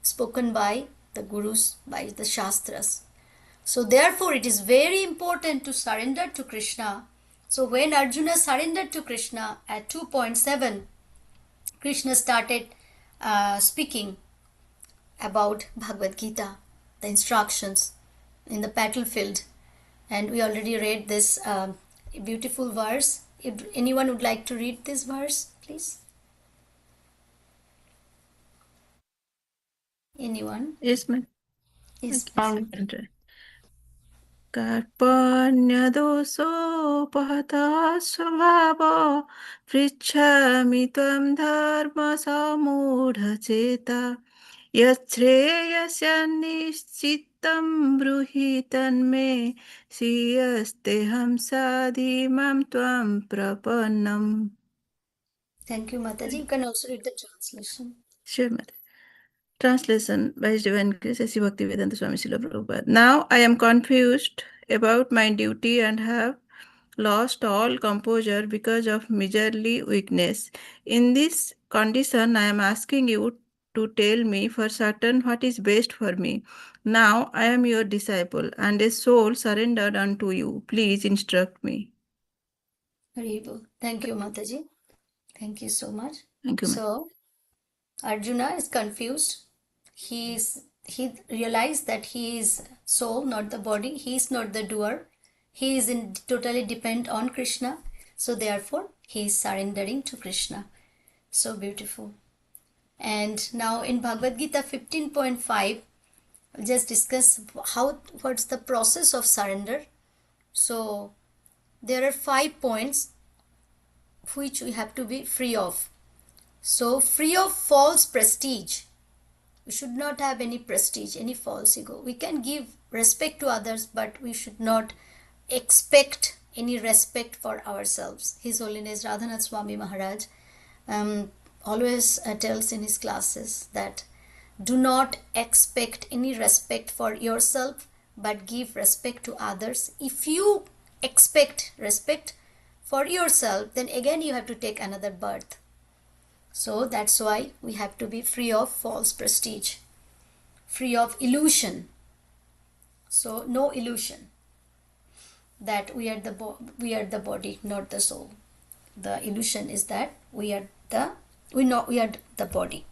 spoken by the gurus, by the shastras. So therefore it is very important to surrender to Krishna. So when Arjuna surrendered to Krishna at 2.7, Krishna started speaking about Bhagavad Gita, the instructions in the battlefield. And we already read this beautiful verse. If anyone would like to read this verse, please. Anyone? Yes, ma'am. Yes, Okay. please. कार्पण्यदोषोपहतः स्वभाव पृच्छामि त्वं धर्मसम्मूढचेता यच्छ्रेयस्यान्निश्चितं ब्रूहि तन्मे श्रियस्तेऽहं साधिमां त्वां प्रपन्नम्. Thank you, Mataji. You can also read the translation. Sure, Mother. Translation by His Divine Grace A.C. Bhaktivedanta Swami Srila Prabhupada. Now I am confused about my duty and have lost all composure because of miserly weakness. In this condition, I am asking you to tell me for certain what is best for me. Now I am your disciple and a soul surrendered unto you. Please instruct me. Haribol. Thank you, Mataji. Thank you so much. Thank you, ma'am. So, Arjuna is confused He realized that he is soul, not the body. He is not the doer. He is totally dependent on Krishna. So therefore, he is surrendering to Krishna. So beautiful. And now in Bhagavad Gita 15.5, we'll just discuss what's the process of surrender. So there are 5 points which we have to be free of. So free of false prestige. We should not have any prestige, any false ego. We can give respect to others, but we should not expect any respect for ourselves. His Holiness Radhanath Swami Maharaj always tells in his classes that do not expect any respect for yourself, but give respect to others. If you expect respect for yourself, then again you have to take another birth. So that's why we have to be free of false prestige, free of illusion. So no illusion that we are the body, not the soul. The illusion is that we are the body,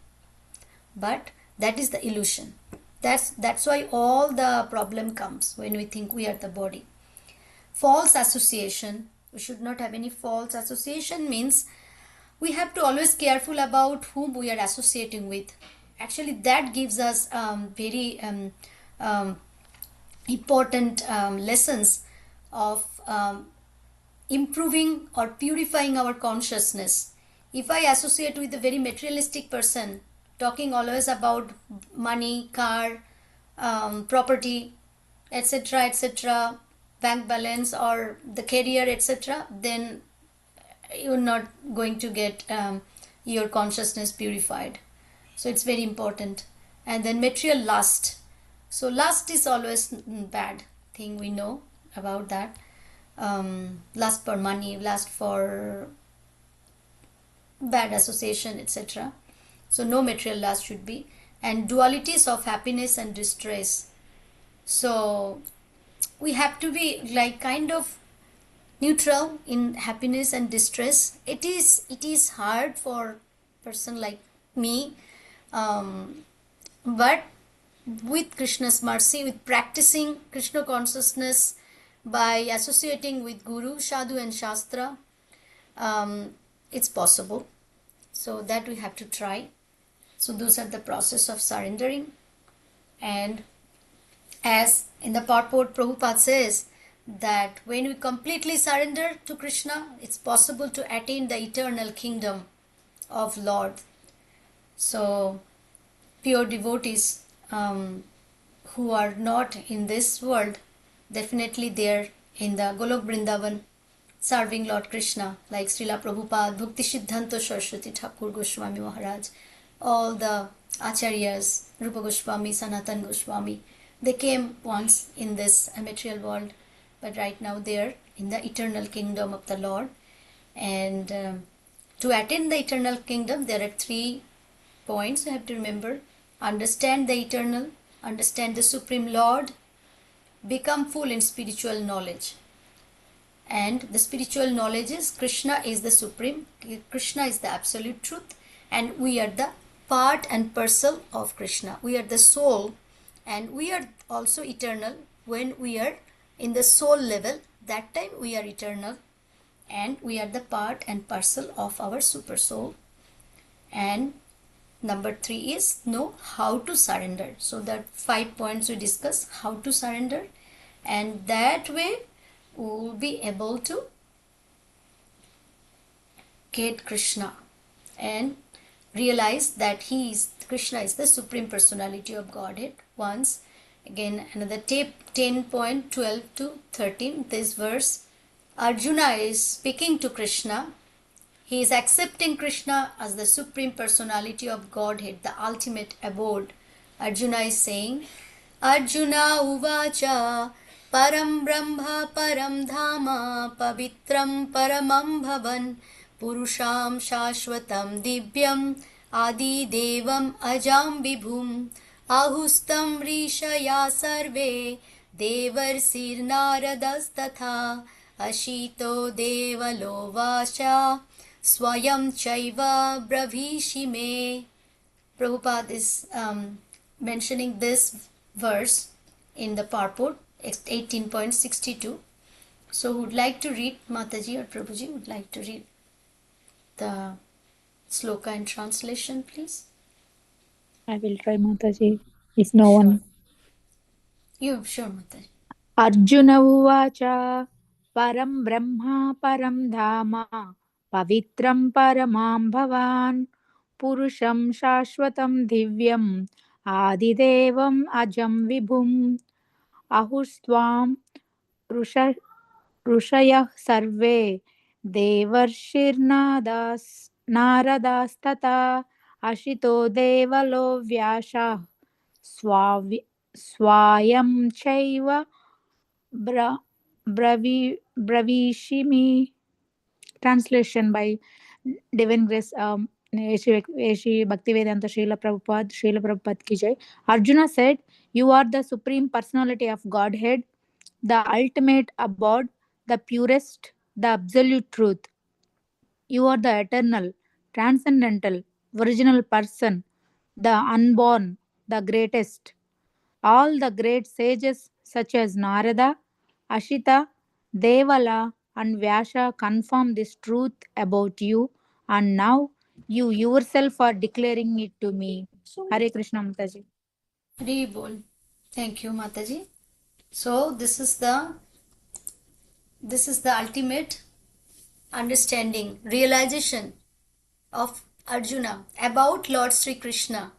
but that is the illusion. That's why all the problem comes when we think we are the body. False association. We should not have any false association. Means we have to always careful about whom we are associating with. Actually, that gives us very important lessons of improving or purifying our consciousness. If I associate with a very materialistic person, talking always about money, car, property, etc., etc., bank balance or the career, etc., then you're not going to get your consciousness purified. So it's very important. And then material lust. So lust is always bad thing, we know about that. Lust for money, lust for bad association, etc. So no material lust should be. And dualities of happiness and distress. So we have to be like kind of neutral in happiness and distress. It is hard for person like me, but with Krishna's mercy, with practicing Krishna consciousness by associating with Guru, Sadhu and Shastra, it's possible. So that we have to try. So those are the process of surrendering. And as in the purport, Prabhupada says that when we completely surrender to Krishna, it's possible to attain the eternal kingdom of Lord. So pure devotees who are not in this world, definitely they're in the Golok Vrindavan serving Lord Krishna, like Srila Prabhupada, Bhakti Siddhanta Saraswati Thakur Goswami Maharaj, all the Acharyas, Rupa Goswami, Sanatan Goswami. They came once in this material world, but right now they are in the eternal kingdom of the Lord. And to attain the eternal kingdom, there are 3 points you have to remember. Understand the eternal, understand the Supreme Lord, become full in spiritual knowledge. And the spiritual knowledge is Krishna is the Supreme, Krishna is the absolute truth, and we are the part and parcel of Krishna. We are the soul, and we are also eternal. When we are in the soul level, that time we are eternal, and we are the part and parcel of our super soul. And number 3 is know how to surrender. So that 5 points we discuss how to surrender, and that way we will be able to get Krishna and realize that Krishna is the Supreme Personality of Godhead. Once again, another tape 10.12 to 13, this verse, Arjuna is speaking to Krishna. He is accepting Krishna as the Supreme Personality of Godhead, the ultimate abode. Arjuna is saying, Arjuna uvacha param brahma param dhama pavitram paramam bhavan purusham shashvatam divyam adi devam ajam vibhum ahustam rishaya sarve devarsir naradas tatha ashito devalo vasha swayam chaiva bravishi me. Prabhupada is mentioning this verse in the purport 18.62. So would like to read, Mataji or Prabhuji would like to read the sloka in translation, please? I will try, Mataji. If no Sure. one. You, sure, Mataji. Arjun उवाच परं ब्रह्मा परं धाम पवित्रं परमां भवान् पुरुषं शाश्वतं दिव्यम् आदिदेवम् अजं विभुम् आहुस्त्वां ऋषयः सर्वे नारदास्तथा अशितो देवलो व्यासः स्वायं चैव Bravishimi. Translation by Divine Grace Yeshi Bhaktivedanta Srila Prabhupada ki jai. Arjuna said, "You are the supreme personality of Godhead, the ultimate abode, the purest, the absolute truth. You are the eternal, transcendental, original person, the unborn, the greatest. All the great sages such as Narada, Ashita, Devala, and Vyasa confirm this truth about you, and now you yourself are declaring it to me." Hare Krishna Mataji. Hari bol. Thank you, Mataji. So this is the ultimate understanding, realization of Arjuna about Lord Sri Krishna.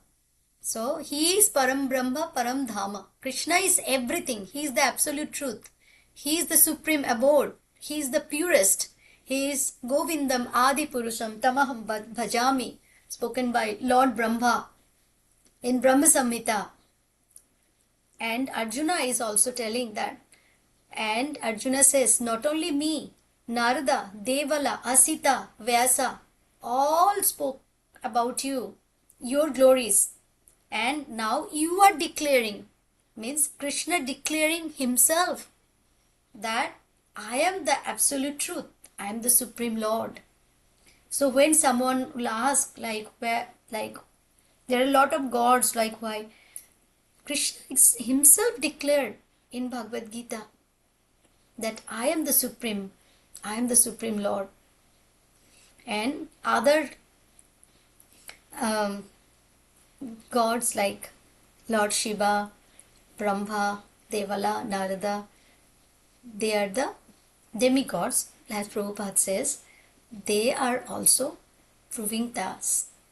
So he is Param Brahma, Param Dhama. Krishna is everything. He is the absolute truth. He is the supreme abode. He is the purest. He is Govindam Adi Purusham Tamaham Bhajami, spoken by Lord Brahma in Brahma Samhita. And Arjuna is also telling that. And Arjuna says, not only me, Narada, Devala, Asita, Vyasa, all spoke about you, your glories. And now you are declaring, means Krishna declaring himself that I am the absolute truth. I am the Supreme Lord. So when someone will ask, there are a lot of gods, like why? Krishna himself declared in Bhagavad Gita that I am the Supreme Lord. And other gods like Lord Shiva, Brahma, Devala, Narada, they are the demigods, as Prabhupada says. They are also proving the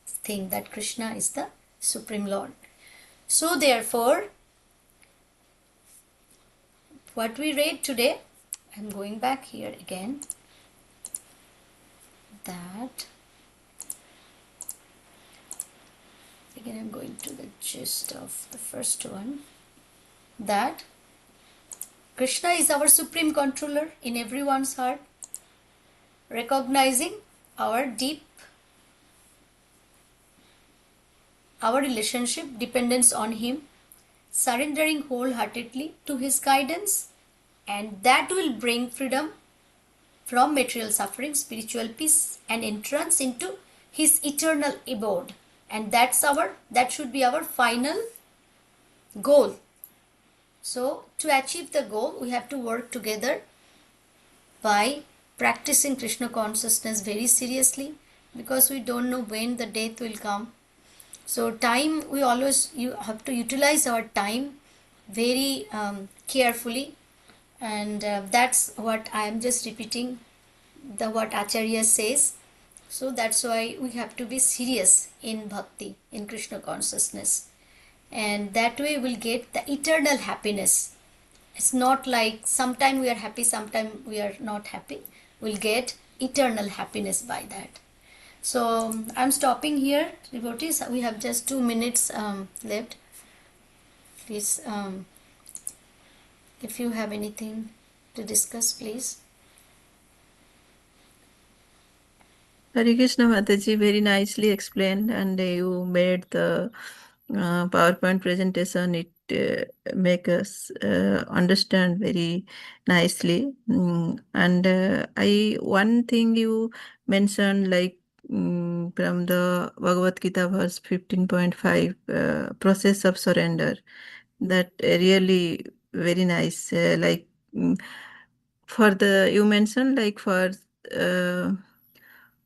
thing that Krishna is the Supreme Lord. So therefore, what we read today, I'm going back here again, that again I'm going to the gist of the first one, that Krishna is our supreme controller in everyone's heart, recognizing our relationship dependence on him, surrendering wholeheartedly to his guidance, and that will bring freedom from material suffering, spiritual peace, and entrance into his eternal abode. And that should be our final goal. So to achieve the goal, we have to work together by practicing Krishna consciousness very seriously, because we don't know when the death will come. So time, you have to utilize our time very carefully, and that's what I am just repeating what Acharya says. So that's why we have to be serious in bhakti, in Krishna consciousness, and that way we'll get the eternal happiness. It's not like sometime we are happy, sometime we are not happy. We'll get eternal happiness by that. So I'm stopping here, devotees. We have just 2 minutes left. Please, if you have anything to discuss, please. Hare Krishna Mataji, very nicely explained, and you made the PowerPoint presentation. It make us understand very nicely. And one thing you mentioned, like from the Bhagavad Gita, verse 15.5, process of surrender. That really very nice. For the you mentioned uh,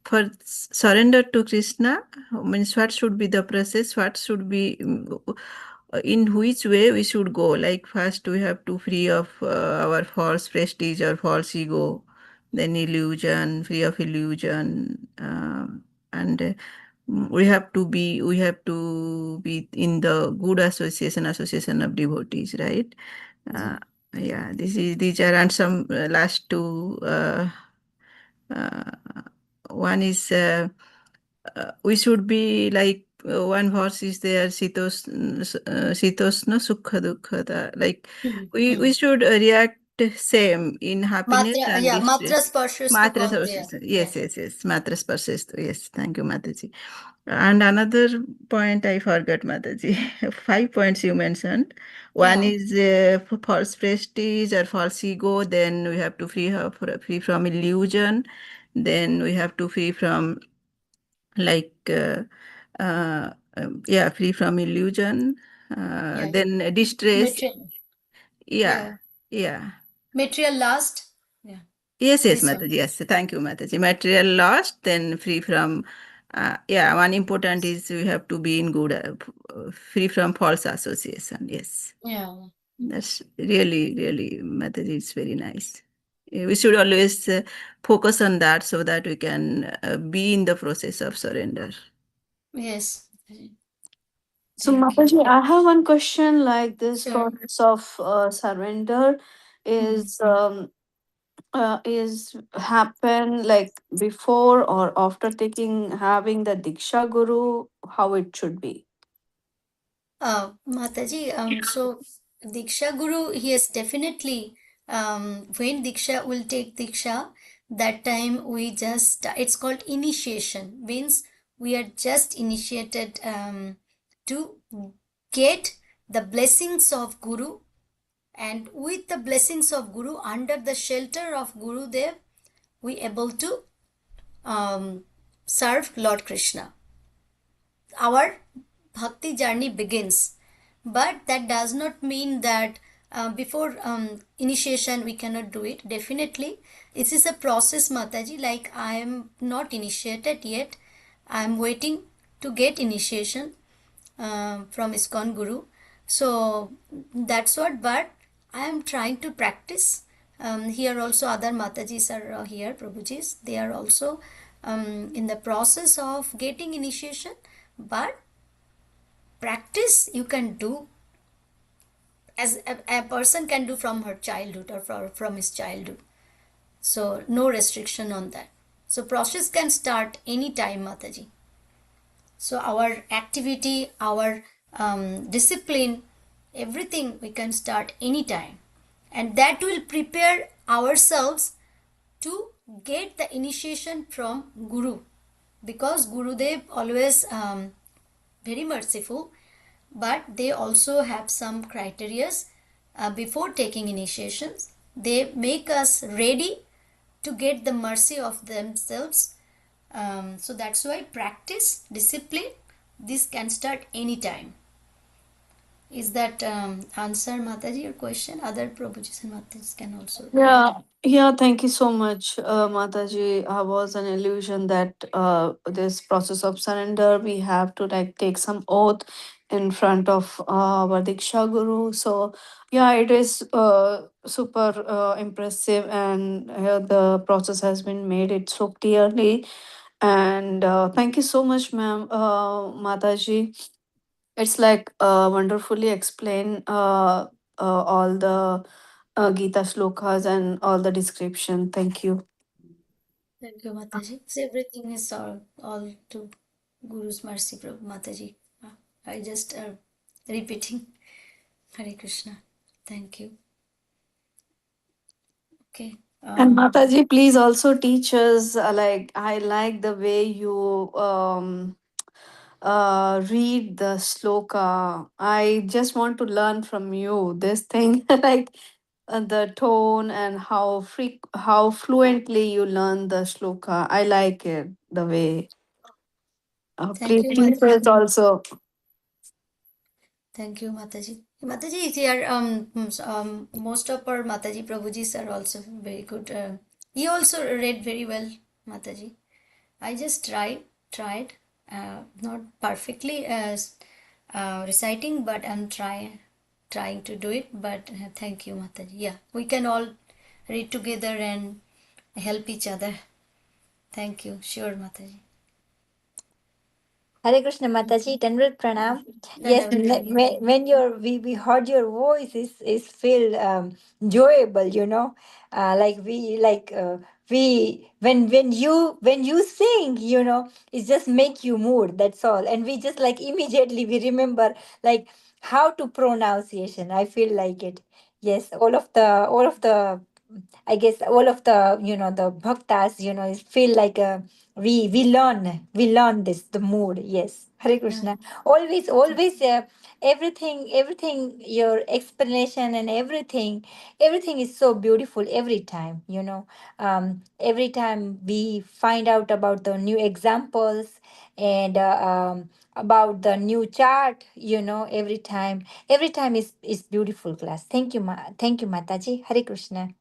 for surrender to Krishna means what should be the process, what should be in which way we should go. Like first we have to free of our false prestige or false ego, then illusion, free of illusion, and we have to be in the good association of devotees, right? Uh, yeah, these are and some last two. Uh, One is we should be like one verse is there, Sitosna Sukha Dukha. Like we should react same in happiness Matra, and yeah, distress. Matra Sparshastha Matra called there. Sparshastha. Yeah. Yes. Matra Sparshastha. Yes, thank you, Mataji. And another point I forgot, Mataji. 5 points you mentioned. One Yeah. is false prestige or false ego. Then we have to free from illusion. Then we have to free from like yeah, free from illusion. Yeah. Then distress. Material. Yeah, Yeah. yeah. Material last. Yeah. Yes, This one. Mataji. Yes, thank you, Mataji. Material lost, then free from. Yeah, one important is we have to be in good, free from false association. Yes, Yeah. that's really, Mataji. It's very nice. We should always focus on that so that we can be in the process of surrender. Yes. So, Thank you. Mataji, I have one question. Like this Sure. process of surrender Hmm. is happen like before or after taking having the Diksha Guru, how it should be. Mataji, so Diksha Guru, yes, definitely. When Diksha will take Diksha, that time we just, it's called initiation, means we are just initiated to get the blessings of Guru, and with the blessings of Guru, under the shelter of Guru Dev, we able to serve Lord Krishna. Our bhakti journey begins, but that does not mean that before initiation we cannot do it. Definitely this is a process, Mataji. Like I am not initiated yet, I am waiting to get initiation from ISKCON Guru. So that's what, but I am trying to practice. Here also other Matajis are here, Prabhujis. They are also in the process of getting initiation, but practice you can do as a person can do from her childhood or from his childhood. So no restriction on that. So process can start anytime, Mataji. So our activity, our discipline, everything we can start anytime, and that will prepare ourselves to get the initiation from Guru, because Gurudev always very merciful, but they also have some criterias before taking initiations. They make us ready to get the mercy of themselves. So that's why practice, discipline, this can start anytime. Is that answer, Mataji, your question? Other Prabhujis and Matajis can also Yeah, add. yeah, thank you so much, Mataji. I was an illusion that this process of surrender, we have to like take some oath in front of our Diksha Guru. So, yeah, it is super impressive, and the process has been made it so clearly. And thank you so much, ma'am, Mataji. It's like wonderfully explain all the Gita slokas and all the description. Thank you. Thank you, Mataji. So everything is all to Guru's mercy, Prabhu Mataji. I just repeating. Hare Krishna. Thank you. Okay. And Mataji, please also teach us. Like I like the way you read the sloka. I just want to learn from you this thing, like the tone and how fluently you learn the sloka. I like it the way. Thank you, Preeti says also. Thank you, Mataji. Mataji is here. Most of our Mataji Prabhujis are also very good. He also read very well, Mataji. I just tried, not perfectly as reciting, but I'm trying to do it. But thank you, Mataji. Yeah, we can all read together and help each other. Thank you. Sure, Mataji. Hare Krishna Mataji, Tanvir Pranam. Yes, Whenever time. when we heard your voice is feel enjoyable, you know, like we when you sing, you know, it just make you mood. That's all, and we just like immediately we remember like how to pronunciation. I feel like it. Yes, all of the I guess all of the the bhaktas feel like we learn this the mood. Yes, Hare Yeah. Krishna. Always everything your explanation and everything is so beautiful every time. Every time we find out about the new examples and about the new chart. Every time is beautiful class. Thank you Mataji. Hare Krishna.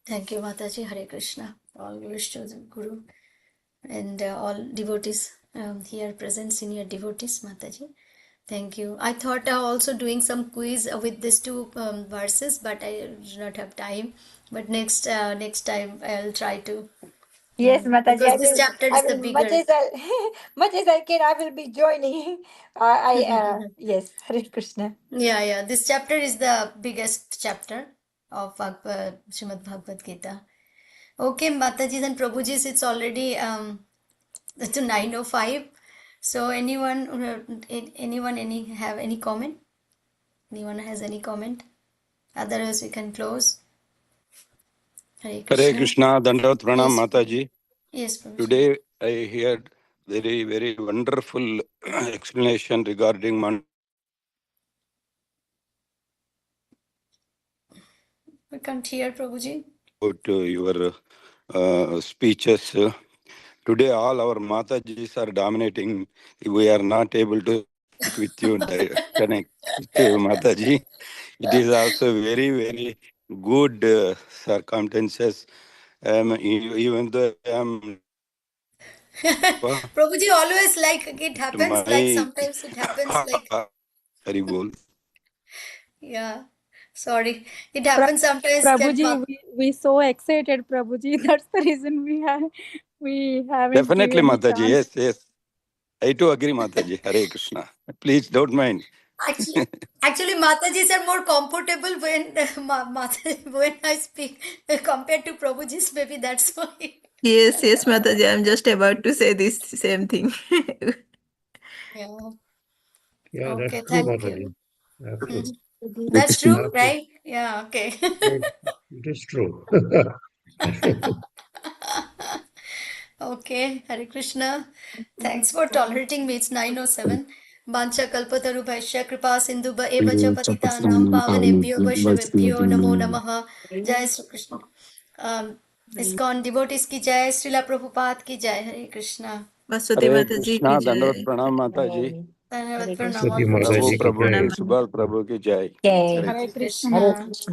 Thank you, Mataji. Hare Krishna. All glories to the Guru and all devotees here present, senior devotees, Mataji. Thank you. I thought also doing some quiz with these two verses, but I do not have time. But next time I'll try to. Yes, Mataji, Because this chapter I is the will, much bigger. as I, much as I can, I will be joining. Yes, Hare Krishna. Yeah. This chapter is the biggest chapter of Srimad Bhagavad Gita. Okay, Mataji and Prabhujis, it's already to 9:05. So anyone have any comment? Anyone has any comment? Otherwise we can close. Hare Hare Krishna. Krishna, Dandavat Pranam Yes, Prabhu. Mataji. Yes, Prabhu. Today I heard very, very wonderful explanation regarding We can't hear Prabhuji. your speeches. Today all our Matajis are dominating. We are not able to speak with you, connect with you, Mataji. It is also very, very good circumstances. Even though I am Prabhuji always like it happens like my sometimes it happens like Haribol. yeah. Sorry. It happens sometimes that Prabhuji, we so excited, Prabhuji. That's the reason we haven't Definitely, given the Mataji. chance. Yes. I too agree, Mataji. Hare Krishna. Please don't mind. actually Matajis are more comfortable when when I speak compared to Prabhuji's, maybe that's why. Yes, Mataji. I'm just about to say this same thing. Yeah. Yeah, that's Okay, true, thank you. Mataji. Absolutely. That's true, Absolutely. right? Yeah, okay. It is true. Okay, Hare Krishna. Thanks for tolerating me. It's 9:07. Vancha kalpataru bhaishya kripa sindhuba eva cha patitanam pavanebhyo vaishnavebhyo namo namaha. Jai Shri Krishna. ISKCON devotees ki jai, Srila Prabhupada ki jai. Hare Krishna. Vasudhi Hare Mataji ki Krishna. Dandavat jai. Pranam, Mataji. Dhanyavad Hare pranam Krishna. all Sati devotees. Prabhu, Mataji ki Prabhu jai. ki Subal, Prabhu ki Jai. Jai. Hare Hare Hare Krishna. Krishna. Hare Krishna. Krishna.